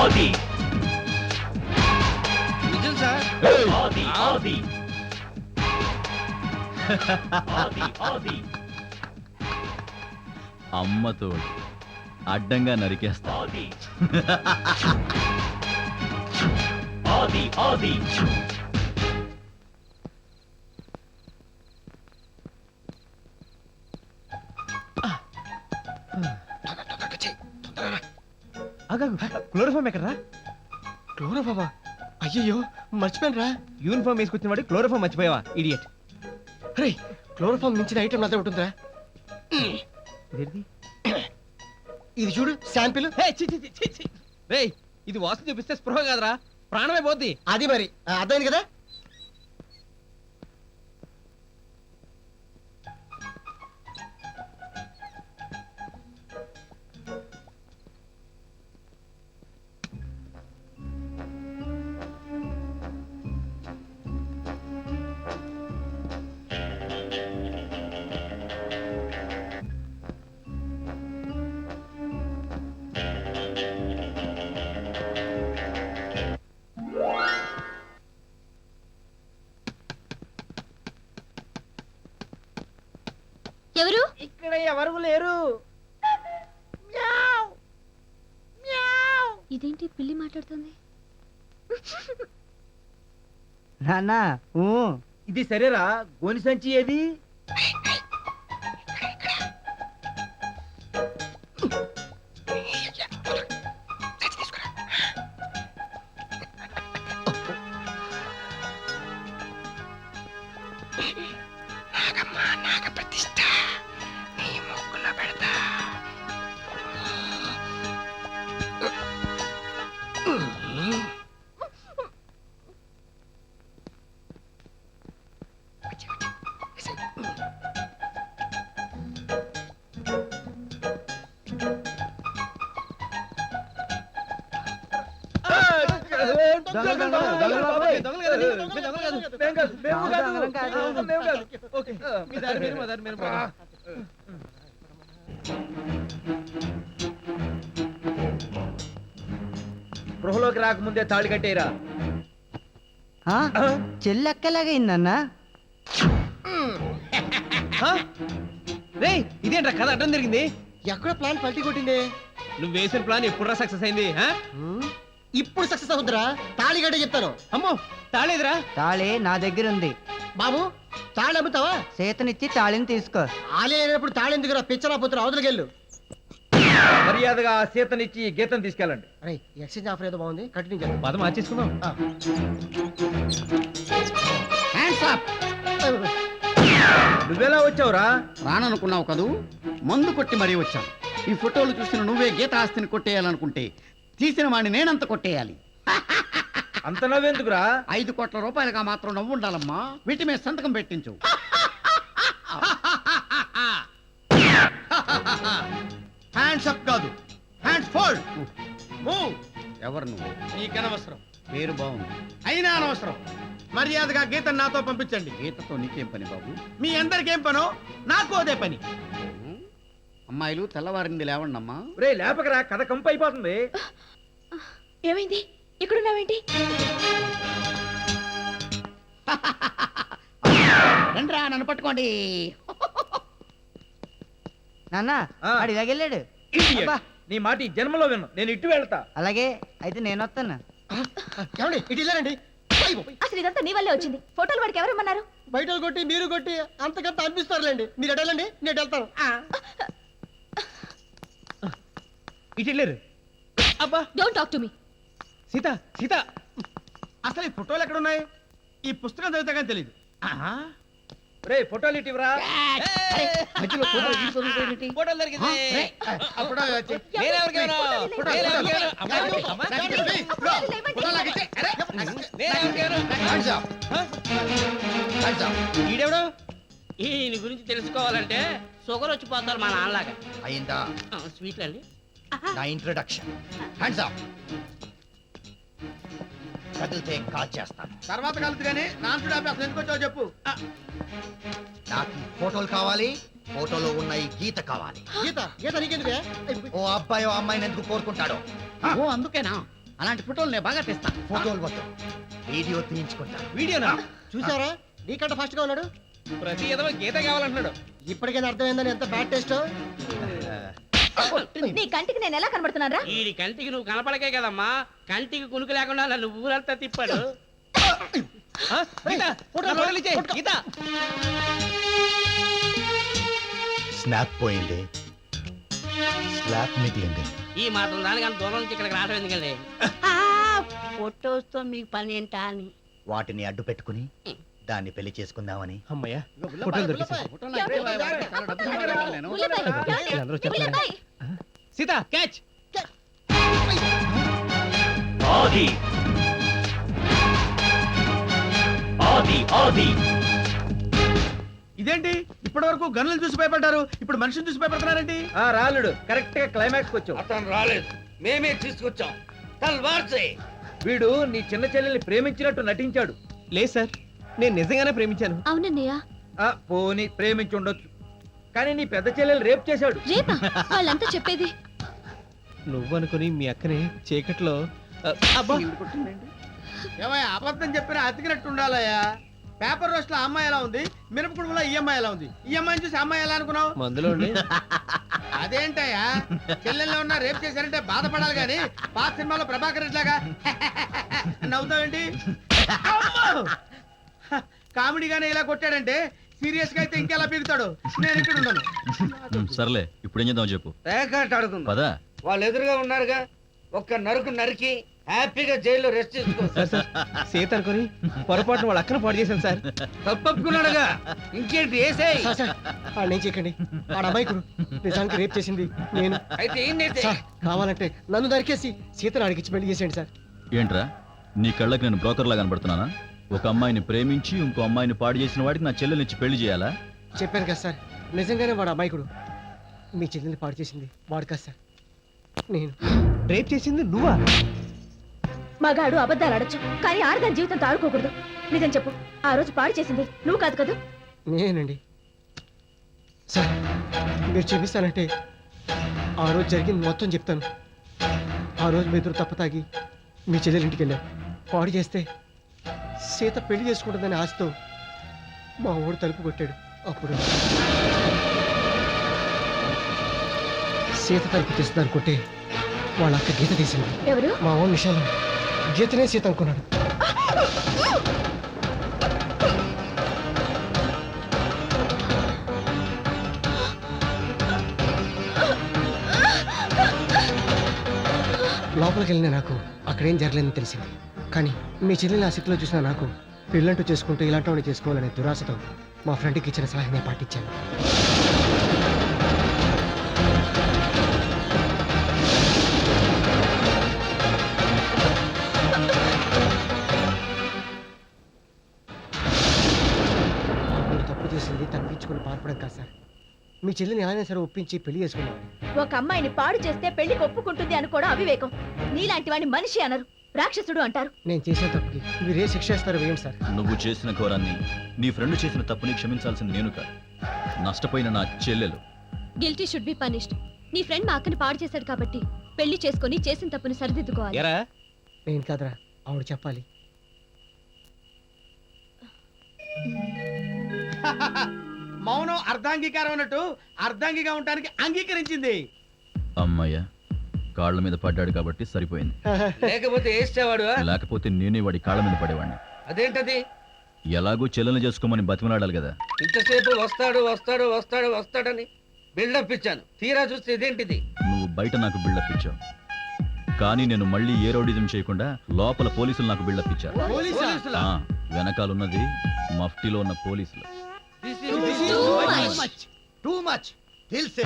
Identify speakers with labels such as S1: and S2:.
S1: ఆది
S2: నిజం సార్.
S1: ఆది ఆది ఆది ఆది
S3: అమ్మతో అడ్డంగా నరికేస్తా.
S1: ఆది ఆది ఆది
S2: క్లోరోఫామ్ ఎక్కడరా?
S4: క్లోరోఫామా? అయ్యయ్యో మర్చిపోయాను రా.
S2: యూనిఫామ్ వేసుకొచ్చిన వాడు క్లోరోఫామ్ మర్చిపోయావా ఇడియట్?
S4: రే క్లోరోఫామ్ మించిన ఐటమ్ అదే ఉంటుందా? ఇది చూడు శాంపిల్.
S2: రేయ్, ఇది వాసన చూపిస్తే స్పృహ కాదురా, ప్రాణమే పోద్ది.
S4: అది మరి అర్థమైంది కదా.
S5: ఎవరు?
S2: ఇక్కడ ఎవరు లేరు.
S5: ఇదేంటి పిల్లి మాట్లాడుతుంది?
S6: నాన్నా
S2: ఇది సరేరా, గోని సంచి ఏది? గృహలోకి రాకముందే తాళి కట్టేరా.
S6: చెల్లెక్కలాగైందన్నా.
S2: రేయ్, ఇదేంట్రా కథ అడ్డం జరిగింది?
S4: ఎక్కడ ప్లాన్ పల్టీ కొట్టింది?
S2: నువ్వు వేసిన ప్లాన్ ఎప్పుడురా సక్సెస్ అయింది?
S4: ఇప్పుడు సక్సెస్ అవుతురా. తాళి గట్టే చెప్తాను.
S2: అమ్మో, తాళేదిరా?
S6: తాళి నా దగ్గర ఉంది.
S4: బాబు తాళి అమ్ముతావా?
S6: చేతనిచ్చి తాళిని తీసుకో.
S4: ఆలే అయినప్పుడు తాళి ఎందుకురా? పిచ్చనా పోతురా, అవతలకెళ్ళు.
S2: మర్యాదగా ఆ సీతనిచ్చి గీతను తీసుకెళ్ళండి.
S4: అరే ఎక్స్చేంజ్ ఆఫర్ ఏదో బాగుంది, కంటిన్యూ చేద్దాం.
S2: పదం మార్చేసుకుందాం. నువ్వెలా వచ్చావురా?
S7: రాననుకున్నావు కదూ, మందు కొట్టి మరీ వచ్చాను. ఈ ఫోటోలు చూసిన నువ్వే గీత ఆస్తిని కొట్టేయాలనుకుంటే తీసిన వాడిని నేనంత కొట్టేయాలి.
S2: అంత నవ్వెందుకురా?
S7: 5 కోట్ల రూపాయలుగా మాత్రం నవ్వు ఉండాలమ్మా. వీటి మీద సంతకం పెట్టించు. హ్యాండ్స్ అప్ కాదు, హ్యాండ్స్ ఫోల్డ్. ఎవరు నువ్వు?
S4: నీకనవసరం.
S7: పేరు బాగుంది,
S4: అయినా అనవసరం. మర్యాదగా గీతను నాతో పంపించండి.
S7: గీతతో నీకేం పని బాబు?
S4: మీ అందరికేం పనో నాకు అదే పని.
S7: అమ్మాయిలు తెల్లవారింది లేవండమ్మా.
S2: రే లేపకరా, కథ కంపు అయిపోతుంది.
S5: ఏమైంది? ఇక్కడున్నావేంటి?
S7: రండ్రా, నన్ను పట్టుకోండి.
S6: నాన్నా వాడి వెళ్ళాడు.
S2: Idiot. నీ మాట ఈ జన్మలో విన్నా. నేను ఇటు వెళ్తా.
S6: అలాగే అయితే నేను వస్తాను.
S4: ఏమండి ఇటు వెళ్ళారండి.
S5: అసలు ఇదంతా నీ వల్లే వచ్చింది. ఫోటోలు వాడికి ఎవరేమన్నారు?
S4: బయట కొట్టి మీరు కొట్టి అంతకంత అనిపిస్తారులేండి. మీరు ఎటు వెళ్ళండి, నేను వెళ్తాను.
S2: ఇటు వెళ్ళారు. అబ్బా,
S5: don't talk to me.
S2: Sita Sita,
S4: అసలు ఈ ఫోటోలు ఎక్కడ ఉన్నాయి? ఈ పుస్తకం చదివితే కానీ తెలియదు.
S2: రే ఫోటోలు ఇటు ఇవ్వరా.
S7: మధ్యలో ఫోటోలు తీసుకొని
S2: ఫోటోలు దొరికింది. ఈడెవడు?
S8: ఈయన గురించి తెలుసుకోవాలంటే షుగర్ వచ్చిపోతారు మా నాన్నలాగా.
S7: అయిందా
S8: స్వీట్లు అండి.
S7: నా ఇంట్రొడక్షన్. Hands up. కదిలితే కాల్ చేస్తాను.
S4: తర్వాత కలుసు కానీ నాన్సుడు అసలు ఎందుకు వచ్చావు చెప్పు.
S7: నాకు ఫోటోలు కావాలి,
S9: ఫోటోలో ఉన్న ఈ గీత కావాలి.
S4: గీత గీత నీకెందుకే
S9: ఓ అబ్బాయి ఓ అమ్మాయిని ఎందుకు కోరుకుంటాడో.
S7: ఓ అందుకేనా అలాంటి ఫోటోలు నేను బాగా తెస్తా.
S9: ఫోటోలు వద్దు, వీడియో తీయించుకుంటా.
S2: వీడియోనా
S4: చూసారా నీకంటే ఫాస్ట్ గా ఉన్నాడు.
S2: ప్రతి ఏదో గీత కావాలంటున్నాడు.
S4: ఇప్పటికైనా అర్థమైందని ఎంత బ్యాడ్ టేస్ట్.
S5: నీ కంటికి నేను ఎలా కనబడుతున్నారా?
S8: వీడి కంటికి నువ్వు కనపడకే కదమ్మా, కంటికి కునుకు లేకుండా నన్ను ఊరంతా తిప్పాడు.
S2: ఆ, గీత, నా ఫోటోలు ఇచ్చేయ్, గీత.
S9: స్నాప్ పోయింది, స్లాప్ మిగిలింది.
S8: ఈ మాత్రం దానికన్నా దూరం నుంచి ఇక్కడికి రావడం ఎందుకండి? ఫొటోస్ తో మీకు పని ఏంటా అని.
S9: వాటిని అడ్డు పెట్టుకుని దాన్ని పెళ్లి చేసుకుందామని.
S2: అమ్మయ్య, ఫోటోలు దొరికేశాయి.
S7: ఫోటోలు అయితే చాలా డబ్బు సంపాదించాలి నేను.
S5: ఉల్లిపాయ, ఏమండి?
S2: వీళ్ళందరూ చెప్తారా?
S5: ఉల్లిపాయ.
S2: సీత క్యాచ్.
S1: ఆది ఆది ఆది
S7: ఇదేంటి ఇప్పటి వరకు గన్నులు చూసి భయపడ్డారు, ఇప్పుడు మనిషిని చూసి భయపడుతున్నారేంటి?
S2: ఆ రాలుడు కరెక్ట్ గా క్లైమాక్స్ వచ్చావు.
S8: అతను రాలేదు, మేమే తీసుకొచ్చాం. తల్వార్ సే.
S2: వీడు నీ చిన్న చెల్లెల్ని ప్రేమించినట్టు నటించాడు. లేదు సార్, నేను నిజంగానే ప్రేమించాను.
S5: అవునన్నయ్య.
S2: పోనీ ప్రేమించి ఉండొచ్చు, కానీ నీ పెద్ద చెల్లెలు రేప్ చేశాడు.
S5: రేపా వాళ్ళంతా చెప్పేది?
S2: నువ్వనుకుని మీ అక్కని చీకట్లో అబ్బా
S7: ఏమయ్య అబద్ధం చెప్పినా అతికినట్టు ఉండాలయ్యా. పేపర్ రోస్ట్ లో అమ్మాయి ఎలా ఉంది, మిరపకుడులో ఈ అమ్మాయి ఎలా ఉంది, ఈ అమ్మాయిని చూసి అమ్మాయి ఎలా అనుకున్నావు?
S2: మందులో ఉండి
S7: అదేంటయ్యా, చెల్లెల్లో ఉన్న రేపు చేశారంటే బాధపడాలి కానీ పాత సినిమాలో ప్రభాకర్ రెడ్డిలాగా నవ్వుతావేంటి? కామెడీగానే ఇలా కొట్టాడంటే సీరియస్ గా అయితే ఇంకెలా పీకుతాడు. నేను ఇక్కడ ఉన్నాను.
S3: సర్లే, ఇప్పుడు ఏం చేద్దాం చెప్పు.
S8: అడుగుంది.
S3: పదా.
S8: వాళ్ళు ఎదురుగా ఉన్నారుగా, ఒక్క నరుకు నరికి హ్యాపీగా జైల్లో రెస్ట్ చేసుకో.
S2: సార్, సార్, సీత అనుకుని పొరపాటున వాళ్ళ అక్కను పాడు చేశాను సార్.
S8: తప్పప్పుకున్నాడుగా, ఇంకేంటి వేసేయ్.
S4: సార్ సార్ వాడిని ఏం చేయకండి. వాడు అమాయకుడు, నిజానికి రేప్ చేసింది నేను.
S8: అయితే ఏం నేర్తే?
S4: సార్ కావాలంటే నన్ను నరికేసి సీతను అడిగిచ్చి పెళ్లి చేసేయండి సార్.
S3: ఏంట్రా, నీ కళ్ళకి నేను బ్రోకర్ లా కనబడుతున్నానా? ఒక అమ్మాయిని ప్రేమించి ఇంకో అమ్మాయిని పాడు చేసిన వాడికి నా చెల్లెల్నిచ్చి పెళ్లి చేయాలా?
S4: చెప్పాను కదా సార్, నిజంగానే వాడు అమాయకుడు. మీ చెల్లెల్ని పాడు చేసింది వాడు కాదు సార్, నేను.
S2: రేప్ చేసింది నువ్వా?
S5: మగాడు అబద్ధాలు ఆడొచ్చు, కానీ ఆడదాని జీవితంతో ఆడుకోకూడదు. నిజం చెప్పు, ఆ రోజు పాడు చేసింది నువ్వు కాదు కదా?
S4: నేనండి. సార్ మీరు క్షమిస్తానంటే ఆ రోజు జరిగింది మొత్తం చెప్తాను. ఆ రోజు మీ ఇద్దరు తప్ప తాగి మీ చెల్లెలింటికి వెళ్ళాం. పాడు చేస్తే సీత పెళ్లి చేసుకుంటుందని ఆశతో మా ఊడు తలుపు కొట్టాడు. అప్పుడు సీత తలుపు తీస్తుంది అనుకుంటే వాళ్ళ అక్క గీత తీసింది.
S5: ఎవరు?
S4: మా ఓన్ విషయంలో గీతనే సీత అనుకున్నాడు. లోపలికి వెళ్ళిన నాకు అక్కడేం జరగలేదని తెలిసింది. కానీ మీ చెల్లిని ఆ స్థితిలో చూసిన నాకు పెళ్ళంటూ చేసుకుంటూ ఇలాంటి వాడిని చేసుకోవాలనే దురాశతో మా ఫ్రెండ్కి ఇచ్చిన సలహా నేను పాటించాను. మీరు తప్పు చేసింది తప్పించుకుని పారిపోవడం కాదు సార్. మీ చెల్లిని ఆయన సరే ఒప్పించి పెళ్లి చేసుకున్నాను.
S5: ఒక అమ్మాయిని పాడు చేస్తే పెళ్లికి ఒప్పుకుంటుంది అనుకోవడం అవివేకం. నీలాంటి వాడిని మనిషి అనరు, రాక్షసుడు అంటారు.
S4: నేను చేసిన తప్పుకి మీరు ఏ శిక్ష ఇస్తారో వేయండి సార్.
S3: నువ్వు చేసిన ఘోరాన్ని, నీ ఫ్రెండ్ చేసిన తప్పుని క్షమించాల్సింది నేను కాదు, నష్టపోయిన నా చెల్లెలు.
S5: Guilty should be punished. నీ ఫ్రెండ్ మా అక్కని పాడు చేశాడు కాబట్టి పెళ్లి చేసుకొని చేసిన తప్పుని సరిదిద్దుకోవాలి.
S2: ఎరా
S4: నేను కాదురా, ఆవిడ చెప్పాలి.
S7: మౌనం అర్ధాంగీకారం అన్నట్టు అర్ధాంగిగా ఉండడానికి అంగీకరించింది.
S3: అమ్మయ్య, కాళ్ళ మీద పడ్డాడు కాబట్టి సరిపోయింది.
S8: లేకపోతే వేసేవాడు.
S3: లేకపోతే నేనే వాడి కాళ్ళ మీద పడేవాడిని.
S8: అదేంటది?
S3: ఎలాగో చెల్లెల్ని చేసుకోమని బతిమలాడాలి కదా.
S8: ఇంతసేపు వస్తాడు వస్తాడు వస్తాడు వస్తాడని బిల్డప్ ఇచ్చాను, తీరా చూస్తే ఇదేంటిది?
S3: నువ్వు బయట నాకు బిల్డప్ ఇచ్చావు, కానీ నేను మళ్ళీ ఏ రౌడిజం చేయకుండా లోపల పోలీసులు నాకు బిల్డప్ ఇచ్చారు.
S8: పోలీసులా?
S3: ఆ, వెనకాలన్నది మఫ్టీలో ఉన్న పోలీసులు.
S8: This is
S9: టూ మచ్ తెలిసే